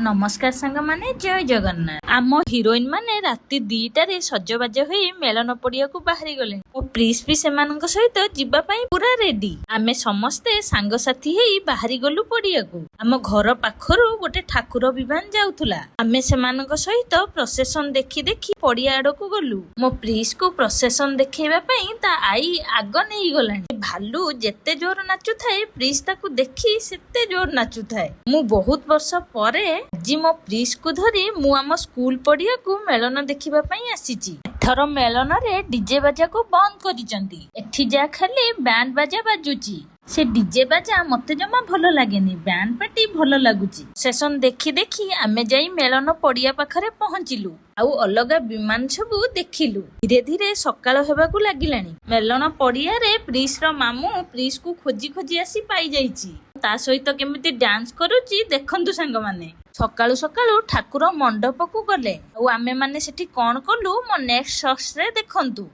नमस्कार सांग माने जय जगन्नाथ। आम हिरोइन माने राति 2टारे सजबाज होई मेलन पड़िया को बाहरी गले। मो प्रिंस भी सेमानक सहित जीवा पई पूरा रेडी। आमे समस्ते सांग साथी हेई बाहरी गलु पड़िया को। आम घर पाखरु गोटे ठाकुर विमान जाउथुला। आमे सेमानक सहित प्रोसेसन देखी देखी पड़िया आड़ को गलु। मो प्रिंस को प्रोसेसन देखैबा पई ता आई आग नेई गलानी। भालू जेते जोर नाचु थाए प्रिंस ताकू देखी सेते जोर नाचु थाए। मु बहुत वर्ष परे आज मो प्रिंस को धरी मु आम स्कूल पड़िया को मेलन देखिबा पई आसीची। एथर मेलन रे डीजे बाजा को बंद करिचंती। एठी जा खाली बैंड बाजा बाजुची। से डीजे बाजा मते जमा भलो लागेनी, बैंड पार्टी भलो लागुची। सेशन देखी देखी आमे जाई मेलन पड़िया पाखरे पहुंचिलु। आउ अलगा विमान सबू देखिलु। धीरे धीरे सकाळ हेबाकू लागिलानी। मेलन पड़िया रे प्रिंस रो मामू प्रिंस को खोजी खोजी आसी पाई जाईची। ता सहित केमिति डांस करूची देखंतु सांग माने। सकाळू सकाळू ठाकुर मंडप को गले। आउ आमे माने सेठी कोन कलु मो नेक्स्ट शॉट्स रे देखंतु।